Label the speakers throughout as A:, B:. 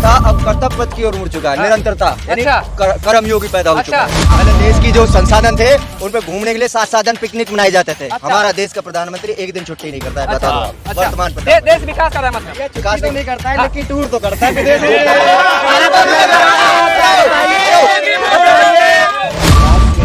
A: था अब कर्तव्य पथ की ओर मुड़ चुका है, निरंतरता यानी
B: अच्छा।
A: कर्मयोगी पैदा हो चुका
B: अच्छा।
A: है। पहले देश की जो संसाधन थे उन पे घूमने के लिए 7 साधन पिकनिक मनाए जाते थे।
B: अच्छा।
A: हमारा देश का प्रधानमंत्री एक दिन छुट्टी नहीं करता है, बता दो।
B: अच्छा।
A: वर्तमान
B: देश विकास कर रहा है मतलब
A: विकास तो नहीं करता है, लेकिन टूर तो करता है विदेश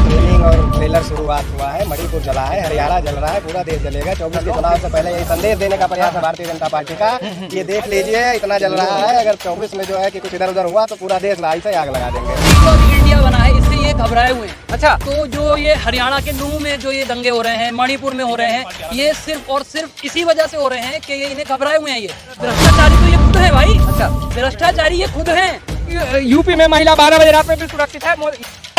C: ट्रेनिंग और ट्रेलर शुरुआत हुआ है, मणिपुर जला है, हरियाणा जल रहा है, पूरा देश जलेगा। 24 के चुनाव से पहले यही संदेश देने का प्रयास है भारतीय जनता पार्टी का, ये देख लीजिए इतना जल रहा है, अगर 24 में जो है कि कुछ इधर उधर हुआ तो पूरा देश लाई से आग लगा देंगे।
D: तो अभी इंडिया बना है, इससे ये घबराए हुए हैं।
B: अच्छा।
D: तो जो ये हरियाणा के नूह में जो ये दंगे हो रहे हैं, मणिपुर में हो रहे हैं, ये सिर्फ और सिर्फ इसी वजह से हो रहे हैं कि ये इन्हें घबराए हुए हैं। ये भ्रष्टाचारी तो ये खुद है भाई।
B: अच्छा।
D: भ्रष्टाचारी ये खुद हैं।
B: यूपी में महिला 12 बजे रात में भी सुरक्षित है।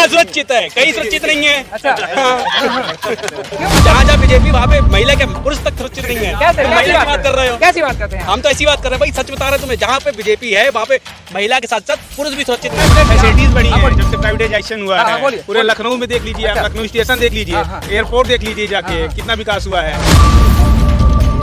E: सुरक्षित है, कहीं सुरक्षित नहीं है।
B: अच्छा।
E: जहाँ जहाँ बीजेपी वहाँ पे महिला के पुरुष तक सुरक्षित नहीं है।
B: कैसे
E: तुम महिला की बात कर रहे हो?
B: कैसी बात करते हैं?
E: हम तो ऐसी बात कर रहे हैं भाई, सच बता रहे हैं तुम्हें। जहाँ पे बीजेपी है वहाँ पे महिला के साथ साथ पुरुष भी सुरक्षित नहीं है।
F: फैसिलिटीज बढ़ी है जब से प्राइवेटाइजेशन हुआ
B: हाँ,
F: है।
B: बोलिए।
F: पूरे लखनऊ में देख लीजिए, आप लखनऊ स्टेशन देख लीजिए,
B: हाँ।
F: एयरपोर्ट देख लीजिए जाके, कितना विकास हुआ है।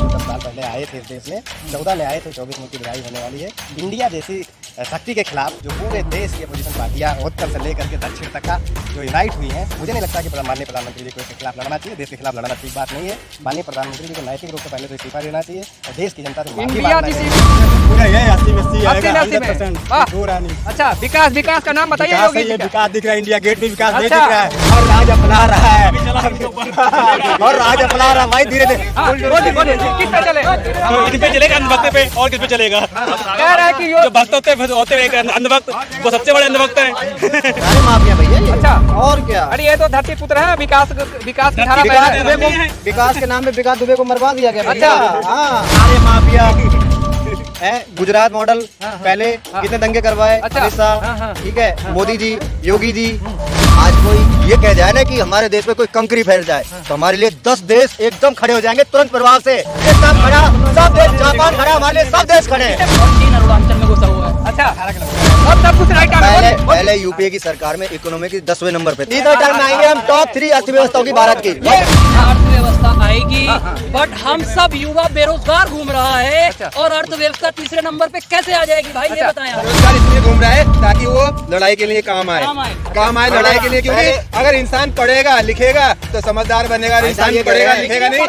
C: 10 साल पहले आए थे इस देश में, 14 में आए थे, 24 में की विदाई होने वाली है। इंडिया जैसी शक्ति के खिलाफ जो पूरे देश की अपोजिशन पार्टियां उत्तर से लेकर के दक्षिण तक का जो यूनाइट हुई हैं, मुझे नहीं लगता कि माननीय प्रधानमंत्री जी को इसके खिलाफ लड़ना चाहिए। देश के खिलाफ लड़ना ठीक बात नहीं है। माननीय प्रधानमंत्री जी को नैतिक रूप से पहले तो इस्तीफा देना चाहिए और देश की जनता से माफी
B: इंडिया
C: मांगना
B: जिस
C: चाहिए।
F: पूरा यही 80-80
B: 80 में
F: 100%।
B: वाह।
F: पूरा नहीं
B: अच्छा, विकास का नाम बताइए।
F: विकास
B: योगी
F: है,
B: जी
F: ये
B: का।
F: विकास दिख रहा है, इंडिया गेट में विकास नहीं
B: अच्छा।
F: दिख रहा है, और राज अपना रहा है, और राज अपना रहा है भाई, धीरे धीरे।
B: हाँ, बोलिए, किस पे चले?
E: इन पे चलेगा अंधभक्त पे, और किस पे चलेगा?
B: कह रहा है कि
E: जो भक्त होते हैं अंधभक्त, वो सबसे बड़े अंधभक्त हैं।
A: सारे माफिया भैया ये।
B: अच्छा।
A: और क्या,
B: अरे ये तो धरती पुत्र है, विकास की धारा बह रहा है।
A: विकास के नाम पे विकास दुबे को मरवा दिया गया भैया।
B: अच्छा।
A: हाँ, सारे माफिया हैं। गुजरात मॉडल पहले कितने दंगे करवाए,
B: अच्छा।
A: अमित शाह,
B: हाँ।
A: ठीक है, मोदी जी, योगी जी। आज कोई ये कह जाए ना कि हमारे देश में कोई कंकरी फैल जाए तो हमारे लिए 10 देश एकदम खड़े हो जाएंगे तुरंत प्रभाव से। ये सब खड़ा, सब देश, जापान खड़ा, हमारे लिए सब देश खड़े हैं।
D: और चीन अरुणाचल में घुसा हुआ है।
B: अच्छा, अब सब कुछ राइट
A: पहले यूपीए की सरकार में इकोनॉमी की 10वें नंबर पे थी। इधर टाइम में आएंगे हम टॉप 3 अर्थव्यवस्थाओं की भारत की।
D: अर्थव्यवस्था आएगी, बट हम सब युवा बेरोजगार घूम रहा है।
B: अच्छा।
D: और अर्थव्यवस्था तीसरे नंबर पे कैसे आ जाएगी भाई, ये बताएं आप।
G: रोजगार इसलिए घूम रहा है ताकि वो लड़ाई के लिए काम आए
D: काम आए।
G: लड़ाई के लिए। क्योंकि अगर इंसान पढ़ेगा लिखेगा तो समझदार बनेगा, अगर इंसान
A: ये कह
G: पढ़ेगा
A: रहे हैं।
G: लिखेगा नहीं,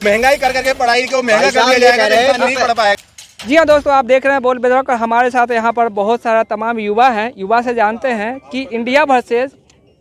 G: महंगाई कर करके पढ़ाई को महंगा कर दिया जाएगा तो इंसान नहीं पढ़ पाएगा।
B: जी हाँ दोस्तों, आप देख रहे हैं बोल बेदर। हमारे साथ यहाँ पर बहुत सारा तमाम युवा हैं। युवा से जानते हैं कि इंडिया वर्सेस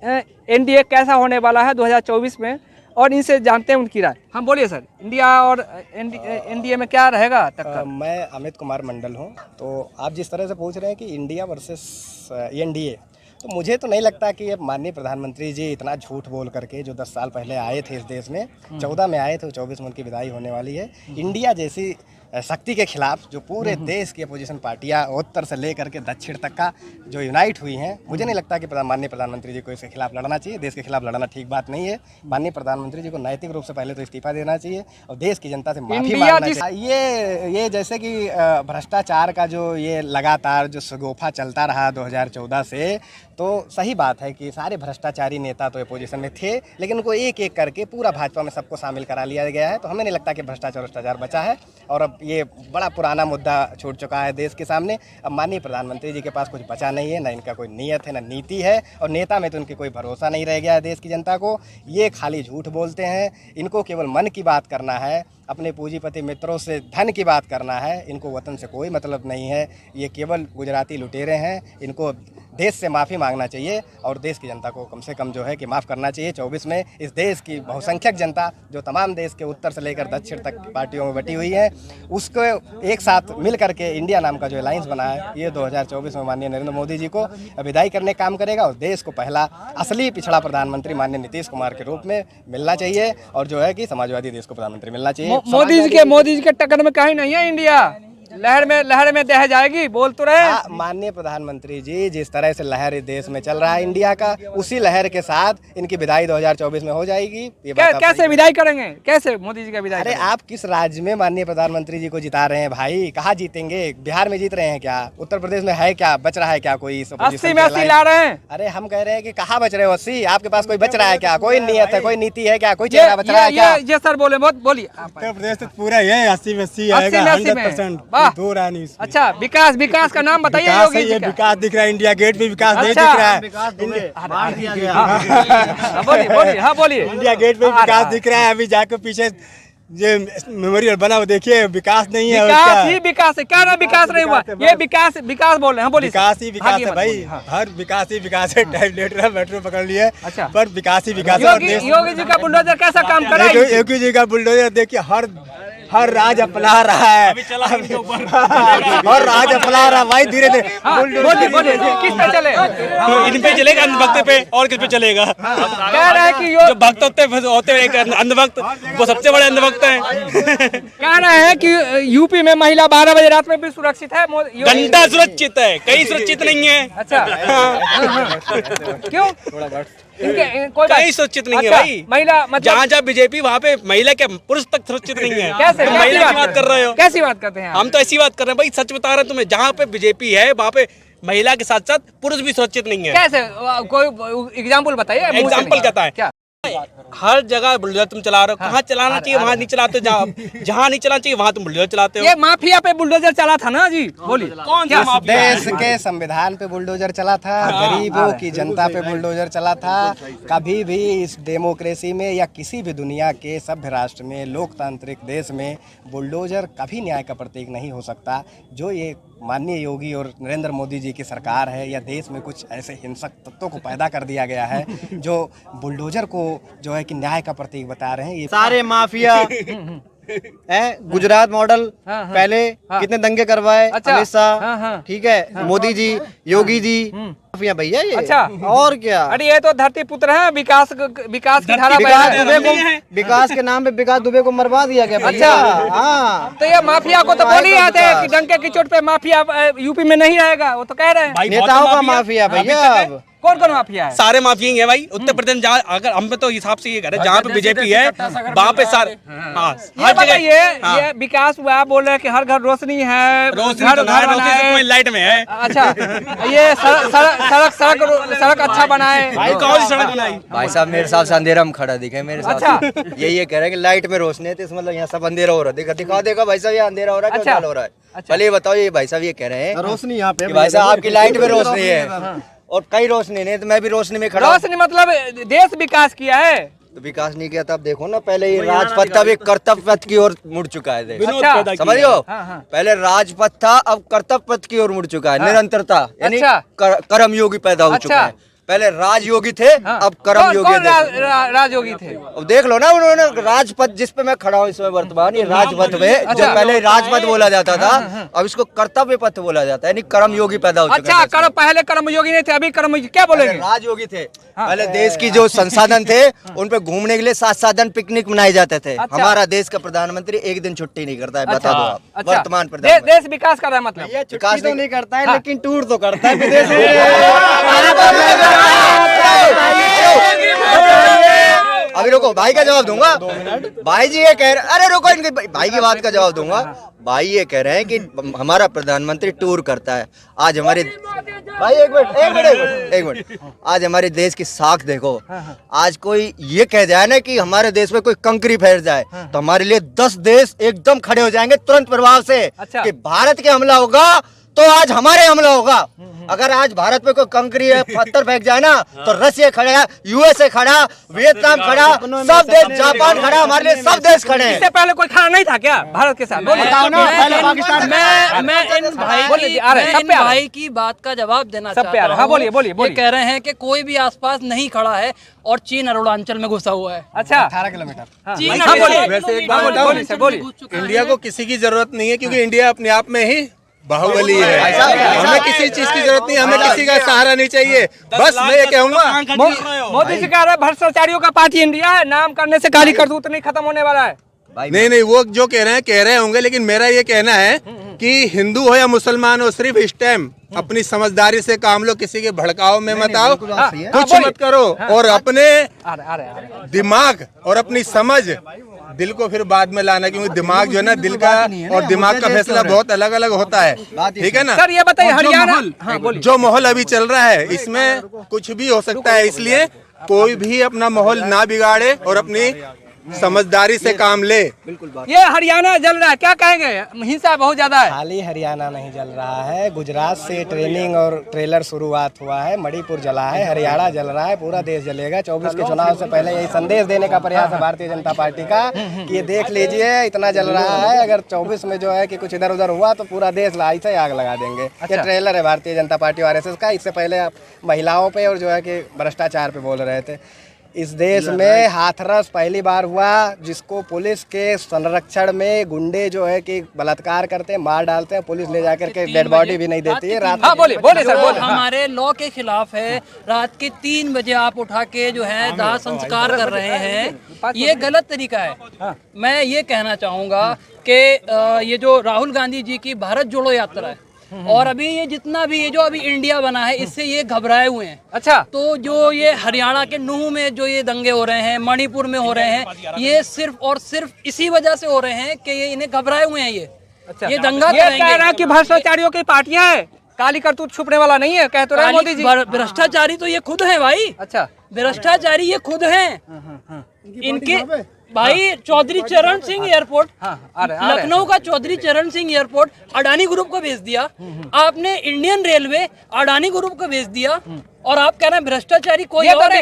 B: एनडीए कैसा होने वाला है 2024 में, और इनसे जानते हैं उनकी राय। हम बोलिए सर, इंडिया और एनडीए में क्या रहेगा टक्कर?
C: मैं अमित कुमार मंडल हूँ। तो आप जिस तरह से पूछ रहे हैं कि इंडिया वर्सेस एनडीए, तो मुझे तो नहीं लगता कि ये माननीय प्रधानमंत्री जी इतना झूठ बोल करके, जो 10 साल पहले आए थे इस देश में, 14 में आए थे, 24 में उनकी विदाई होने वाली है। इंडिया जैसी शक्ति के खिलाफ जो पूरे देश की अपोजिशन पार्टियां उत्तर से लेकर के दक्षिण तक का जो यूनाइट हुई हैं, मुझे नहीं लगता कि माननीय प्रधानमंत्री जी को इसके खिलाफ लड़ना चाहिए। देश के खिलाफ लड़ना ठीक बात नहीं है। माननीय प्रधानमंत्री जी को नैतिक रूप से पहले तो इस्तीफा देना चाहिए और देश की जनता से माफी मांगना चाहिए। ये जैसे कि भ्रष्टाचार का जो ये लगातार जो सगोफा चलता रहा 2014 से, तो सही बात है कि सारे भ्रष्टाचारी नेता तो अपोजिशन में थे, लेकिन उनको एक एक करके पूरा भाजपा में सबको शामिल करा लिया गया है। तो हमें नहीं लगता कि भ्रष्टाचार बचा है, और अब ये बड़ा पुराना मुद्दा छूट चुका है देश के सामने। अब माननीय प्रधानमंत्री जी के पास कुछ बचा नहीं है, ना इनका कोई नीयत है, ना नीति है, और नेता में तो उनके कोई भरोसा नहीं रह गया है देश की जनता को। ये खाली झूठ बोलते हैं, इनको केवल मन की बात करना है, अपने पूंजीपति मित्रों से धन की बात करना है, इनको वतन से कोई मतलब नहीं है। ये केवल गुजराती लुटेरे हैं। इनको देश से माफ़ी मांगना चाहिए और देश की जनता को कम से कम जो है कि माफ़ करना चाहिए। 24 में इस देश की बहुसंख्यक जनता जो तमाम देश के उत्तर से लेकर दक्षिण तक पार्टियों में बटी हुई है, उसको एक साथ मिल करके इंडिया नाम का जो अलायंस बना है, ये 2024 में माननीय नरेंद्र मोदी जी को विदाई करने का काम करेगा और देश को पहला असली पिछड़ा प्रधानमंत्री माननीय नीतीश कुमार के रूप में मिलना चाहिए, और जो है कि समाजवादी देश को प्रधानमंत्री मिलना चाहिए।
B: मोदी जी के टक्कर में कहीं नहीं है इंडिया। लहर में दह जाएगी, बोल तो रहे।
C: माननीय प्रधानमंत्री जी, जिस तरह से लहर इस देश में चल रहा है इंडिया का, उसी लहर के साथ इनकी विदाई 2024 में हो जाएगी। ये
B: कैसे विदाई करेंगे? कैसे मोदी जी का विदाई?
C: अरे आप किस राज्य में माननीय प्रधानमंत्री जी को जिता रहे हैं भाई? कहाँ जीतेंगे? बिहार में जीत रहे हैं क्या? उत्तर प्रदेश में है क्या? बच रहा है क्या कोई?
B: 80 में 80 ला रहे हैं।
C: अरे हम कह रहे हैं कि कहाँ बच रहे हो 80? आपके पास कोई बच रहा है क्या? कोई नियत है, कोई नीति है क्या? कोई चेहरा बच रहा है क्या?
B: ये सर बोले, बोलिए।
F: उत्तर प्रदेश तो पूरा ये 80 में 80 आएगा, 100%।
B: वाह।
C: दो रानी इसमें।
B: अच्छा, विकास, विकास का नाम बताइए
C: विकास
B: योगी
C: है,
B: जी
C: ये
B: का।
C: विकास दिख रहा है, इंडिया गेट पे विकास नहीं
B: अच्छा।
C: दिख रहा है।
B: बोलिए बोलिए, हाँ बोलिए।
C: इंडिया गेट पे विकास दिख रहा है, अभी जाकर पीछे जो मेमोरियल बना वो देखिए, विकास नहीं है
B: विकास
C: उसका।
B: ही विकास है, क्या ना विकास नहीं हुआ, ये विकास विकास बोल रहे हैं, बोलिए।
C: विकास ही विकास
B: आगे
C: है
B: मत
C: भाई,
B: बोलिए, हाँ।
C: हर विकास ही विकास है। टाइम लेट रहा, मेट्रो पकड़ लिए,
B: अच्छा।
C: पर विकास ही विकास है। और
B: योगी
C: देश-
B: योगी जी का बुलडोजर कैसा काम कर रहा है?
C: योगी जी का बुलडोजर देखिए, हर राज अपना रहा है, और राज अपना रहा भाई, धीरे धीरे।
B: हाँ, बोलिए बोलिए, किस पे चले?
E: इन पे चलेगा, अंधभक्त पे, और किस पे चलेगा?
B: कह रहे हैं कि
E: जो भक्त होते हैं एक अंधभक्त, वो सबसे बड़े अंधभक्त हैं।
B: कह रहे हैं कि यूपी में महिला 12 बजे रात में भी सुरक्षित है।
E: घंटा सुरक्षित है, कहीं सुरक्षित नहीं है।
B: अच्छा, क्यों? कोई
E: कहीं सुरक्षित नहीं है
B: अच्छा,
E: भाई।
B: महिला मतलब
E: जहाँ जहाँ बीजेपी वहाँ पे महिला के पुरुष तक सुरक्षित नहीं है।
B: कैसे?
E: तुम महिला की बात कर रहे हो?
B: कैसी बात करते हैं आप?
E: हम तो ऐसी बात कर रहे हैं भाई, सच बता रहे हैं तुम्हें। जहाँ पे बीजेपी है वहाँ पे महिला के साथ साथ पुरुष भी सुरक्षित नहीं है।
B: कैसे? कोई एग्जाम्पल बताइए। मुंह से
E: एग्जाम्पल
B: नहीं।
E: कहता है
B: क्या?
E: हर जगह बुलडोजर तुम चला रहे हो, कहाँ चलाना चाहिए वहाँ नहीं चलाते, जहाँ नहीं चलाना चाहिए वहाँ तुम बुलडोजर चलाते हो।
B: ये माफिया पे बुलडोजर चला था ना जी, बोलिए।
E: कौन सा माफिया?
C: देश के संविधान पे बुलडोजर चला था, गरीबों की जनता पे बुलडोजर चला था। कभी भी इस डेमोक्रेसी में या किसी भी दुनिया के सभ्य राष्ट्र में, लोकतांत्रिक देश में बुलडोजर कभी न्याय का प्रतीक नहीं हो सकता। जो ये माननीय योगी और नरेंद्र मोदी जी की सरकार है, या देश में कुछ ऐसे हिंसक तत्वों को पैदा कर दिया गया है जो बुलडोजर को जो है कि न्याय का प्रतीक बता रहे हैं। ये
A: सारे माफिया हैं, गुजरात मॉडल
B: हाँ, हाँ,
A: पहले
B: हाँ।
A: कितने दंगे करवाए,
B: अच्छा,
A: अमित शाह,
B: हाँ, हाँ।
A: ठीक है, मोदी जी, योगी जी, माफिया भैया ये।
B: अच्छा।
A: और क्या?
B: अरे ये तो धरती पुत्र है, विकास की धारा बह
A: विकास
B: रहा
A: दुबे
B: है।
A: को, विकास के नाम पे विकास दुबे को मरवा दिया गया भैया।
B: अच्छा।
A: हाँ,
B: तो ये माफिया को तो बोल ही रहे थे कि डंके की चोट पे माफिया यूपी में नहीं रहेगा, वो तो कह रहे हैं।
E: भाई,
A: नेताओं का
E: बहुत
A: माफिया
E: अभी
A: भैया।
E: तक है।
A: अब
B: कौन कौन माफिया है?
E: सारे माफिया ही है भाई। उत्तर प्रदेश जहाँ, अगर हम पे तो हिसाब से ये कह रहे हैं, जहाँ पे बीजेपी है वहाँ पे सारे, हाँ,
B: ये
E: हर
B: बताइए,
E: हाँ।
B: ये विकास हुआ, बोल रहे हैं कि हर घर रोशनी है,
E: रोशनी
B: घर
E: तो ना है, रोशनी
B: बनाए।
E: तो तुम्हें लाइट में है।
B: अच्छा, ये सड़क अच्छा बनाए।
E: भाई कौन सी सड़क बनाई?
A: भाई साहब मेरे साथ से अंधेरा में खड़ा दिखे मेरे साथ।
B: अच्छा।
A: ये कह रहे हैं कि लाइट में रोशनी है, तो इसमें मतलब यहाँ सब अंधेरा हो रहा है। दिखा देगा भाई साहब, ये अंधेरा हो रहा है,
B: अच्छा।
A: क्या हो रहा है?
B: अच्छा।
A: पहले ये बताओ, ये भाई साहब ये कह रहे हैं
C: रोशनी यहाँ पे
A: कि भाई साहब आपकी लाइट में रोशनी है और कई रोशनी नहीं, तो मैं भी रोशनी में खड़ा हूं।
B: रोशनी मतलब देश विकास किया है।
A: तो विकास नहीं किया, तब देखो ना, पहले ये राजपथ था, अब ये कर्तव्य पथ की ओर मुड़ चुका है। देखो।
E: विनोद
B: अच्छा।
E: पैदा किया।
A: समझ लो,
B: हाँ, हाँ।
A: पहले राजपथ था, अब कर्तव्य पथ की ओर मुड़ चुका है। निरंतरता यानी
B: अच्छा।
A: कर्म योगी पैदा हो चुका
B: अच्छा।
A: है। पहले राजयोगी थे,
B: हाँ।
A: अब कर्म
B: कौन
A: योगी थे।
B: राजयोगी थे?
A: अब देख लो ना, उन्होंने राजपथ, जिस पे मैं खड़ा हूँ इस समय वर्तमान, ये राजपथ में जो
B: अच्छा।
A: पहले राजपथ बोला जाता था, अब इसको कर्तव्य पथ बोला जाता है, यानी कर्म योगी पैदा हो चुका
B: अच्छा,
A: है।
B: कर्म पहले कर्मयोगी नहीं थे, अभी कर्मयोगी क्या
A: पहले
B: बोलेंगे?
A: राजयोगी थे। पहले देश की जो संसाधन थे उन पे घूमने के लिए 7 साधन पिकनिक मनाए जाते थे।
B: अच्छा।
A: हमारा देश का प्रधानमंत्री एक दिन छुट्टी नहीं करता है, बता दो आप।
B: अच्छा,
A: वर्तमान प्रधानमंत्री
B: देश विकास कर रहा है मतलब।
A: विकास तो नहीं करता है,
B: हाँ।
A: लेकिन टूर तो करता है विदेश में। अभी रुको, भाई का जवाब दूंगा। भाई जी ये कह रहे, अरे रुको, इनके भाई की बात का जवाब दूंगा। भाई ये कह रहे हैं कि हमारा प्रधानमंत्री टूर करता है। आज हमारे भाई एक मिनट, आज हमारे देश की साख देखो। आज कोई ये कह जाए ना कि हमारे देश में कोई कंकरी फैल जाए, तो हमारे लिए 10 देश एकदम खड़े हो जाएंगे तुरंत प्रभाव से।
B: अच्छा।
A: कि भारत के हमला होगा तो आज हमारे हमला होगा। अगर आज भारत पे कोई कंकरी है, पत्थर फेंक जाए ना, तो रशिया खड़ा, यूएसए खड़ा, वियतनाम खड़ा, सब देश, जापान खड़ा, हमारे लिए सब देश खड़े हैं।
B: इससे पहले कोई खड़ा नहीं था क्या भारत के साथ? बताओ ना।
D: मैं इन भाई की बात का जवाब देना
B: सब
D: चाहता हूँ।
B: हाँ, बोलिए बोलिए
D: ये
B: बोलिए।
D: कह रहे हैं कि कोई भी आसपास नहीं खड़ा है और चीन अरुणाचल में घुसा हुआ है।
B: अच्छा,
C: 18 किलोमीटर।
B: हाँ,
D: चीन
B: हाँ, बोलिए।
G: वैसे एक
B: हाँ,
G: बात
B: बोलिए, बोलिए, बोलिए।
D: घुस चुका है।
G: इंडिया को किसी की जरूरत नहीं है, क्योंकि इंडिया अपने आप में ही बाहुबली है। हमें किसी चीज की जरूरत नहीं, हमें किसी का सहारा नहीं चाहिए। बस मैं ये कहूंगा,
B: मोदी जी कह रहे हैं भ्रष्टाचारियों का पार्टी इंडिया है, नाम करने से काली करतूत नहीं खत्म होने वाला है।
G: नहीं वो जो कह रहे होंगे, लेकिन मेरा ये कहना है कि हिंदू हो या मुसलमान हो, सिर्फ इस टाइम अपनी समझदारी से काम लो, किसी के भड़काव में मत आओ, कुछ मत करो, और अपने
B: आ रहे।
G: दिमाग और अपनी समझ, दिल को फिर बाद में लाना, क्योंकि दिमाग जो है ना, दिल का और दिमाग का फैसला बहुत अलग अलग होता है। ठीक है ना
B: सर ये बताइए,
G: और जो
B: हरियाणा,
G: माहौल-
B: हाँ, बोलिए।
G: जो माहौल अभी चल रहा है, इसमें कुछ भी हो सकता है, इसलिए कोई भी अपना माहौल ना बिगाड़े और अपनी समझदारी से काम ले।
B: ये हरियाणा जल रहा है, क्या कहेंगे? हिंसा बहुत ज्यादा है।
C: खाली हरियाणा नहीं जल रहा है, गुजरात से ट्रेनिंग और ट्रेलर शुरुआत हुआ है, मणिपुर जला है, हरियाणा जल रहा है, पूरा देश जलेगा। 24 के चुनाव से पहले यही संदेश देने का प्रयास है भारतीय जनता पार्टी का कि ये देख लीजिए इतना जल रहा है, अगर 24 में जो है कि कुछ इधर उधर हुआ तो पूरा देश लाई से आग लगा देंगे। ये ट्रेलर है भारतीय जनता पार्टी और RSS का। इससे पहले आप महिलाओं पे और जो है कि भ्रष्टाचार पे बोल रहे थे। इस देश में हाथरस पहली बार हुआ, जिसको पुलिस के संरक्षण में गुंडे जो है कि बलात्कार करते हैं, मार डालते हैं, पुलिस ले जाकर के डेड बॉडी भी नहीं देती है। रात
B: हाँ बोलिए बोलिए सर, बोलिए।
D: हमारे लॉ के खिलाफ है। रात के 3 बजे आप उठा के जो है दाह संस्कार कर रहे हैं, ये गलत तरीका है। मैं ये कहना चाहूँगा कि ये जो राहुल गांधी जी की भारत जोड़ो यात्रा है और अभी ये जितना भी ये जो अभी इंडिया बना है, इससे ये घबराए हुए हैं।
B: अच्छा, तो
D: जो ये हरियाणा के नूह में जो ये दंगे हो रहे हैं, मणिपुर में हो रहे हैं, ये सिर्फ और सिर्फ इसी वजह से हो रहे हैं कि ये इन्हें घबराए हुए हैं। ये दंगा
B: ये कह रहा है कि भ्रष्टाचारियों की पार्टियां हैं, काली करतूत छुपने वाला नहीं है, कह तो रहे मोदी जी।
D: भ्रष्टाचारी तो ये खुद है भाई।
B: अच्छा,
D: भ्रष्टाचारी ये खुद हैं। इनके भाई चौधरी चरण सिंह एयरपोर्ट, लखनऊ का चौधरी चरण सिंह एयरपोर्ट अडानी ग्रुप को भेज दिया आपने। इंडियन रेलवे अडानी ग्रुप को भेज दिया और आप कह रहे हैं भ्रष्टाचारी कोई और है।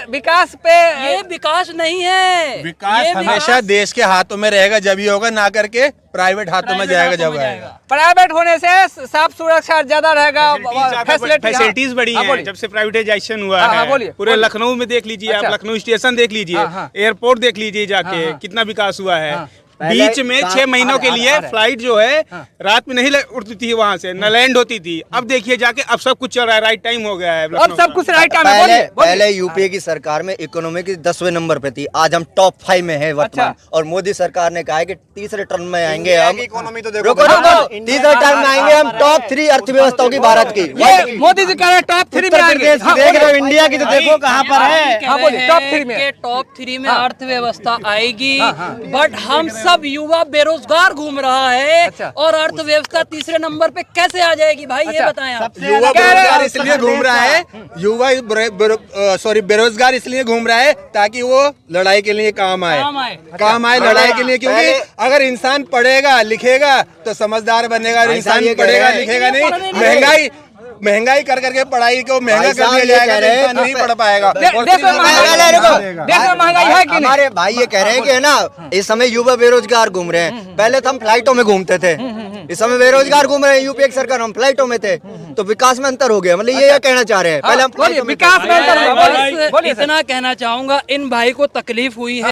B: विकास पे
D: ये विकास नहीं है।
G: विकास हमेशा देश के हाथों में रहेगा जब ही होगा, ना करके प्राइवेट हाथों में जाएगा जब आएगा।
B: प्राइवेट होने से साफ सुरक्षा ज्यादा रहेगा,
E: फैसिलिटीज बढ़ी हैं जब से प्राइवेटाइजेशन हुआ है। पूरे लखनऊ में देख लीजिए आप, लखनऊ स्टेशन देख लीजिए, एयरपोर्ट देख लीजिए जाके, कितना विकास हुआ है। बीच में 6 महीनों के लिए फ्लाइट जो है रात में नहीं उड़ती थी, वहाँ से न लैंड होती थी। अब देखिए जाके अब सब कुछ चल रहा है, राइट टाइम हो गया है,
B: अब सब कुछ राइट टाइम है।
A: पहले यूपीए की सरकार में इकोनॉमी की 10वें नंबर पे थी, आज हम टॉप 5 में है वर्तमान। और मोदी सरकार ने कहा है कि तीसरे टर्म में आएंगे हम।
G: इकोनॉमी तो देखो,
A: रुको तीसरे टर्म में आएंगे हम, टॉप 3 अर्थव्यवस्थाओं की भारत की।
B: मोदी जी कह रहे हैं टॉप 3 में आएंगे।
F: देख रहे हो इंडिया की तो देखो कहाँ पर है।
B: हाँ बोलिए,
D: टॉप 3 में अर्थव्यवस्था आएगी, बट हम सब युवा बेरोजगार घूम रहा है और अर्थव्यवस्था तीसरे नंबर पे कैसे आ जाएगी भाई? ये बताएं आप।
G: युवा बेरोजगार इसलिए घूम रहा है, बेरोजगार इसलिए घूम रहा है ताकि वो लड़ाई के लिए काम आए लड़ाई के लिए। क्योंकि अगर इंसान पढ़ेगा लिखेगा तो समझदार बनेगा, और इंसान पढ़ेगा लिखेगा नहीं, महंगाई कर करके पढ़ाई को महंगा कर दिया जाएगा तो इंसान नहीं पढ़ पाएगा।
B: देश में महंगाई है कि नहीं?
A: हमारे भाई ये कह रहे हैं कि है ना, इस समय युवा बेरोजगार घूम रहे हैं। पहले तो हम फ्लाइटों में घूमते थे, इस समय बेरोजगार घूम रहे हैं। यूपीए की सरकार, हम फ्लाइटों में थे, तो विकास में अंतर हो गया। मतलब ये कहना चाह रहे हैं, पहले हम
B: विकास में अंतर।
D: इतना कहना चाहूंगा, इन भाई को तकलीफ हुई है।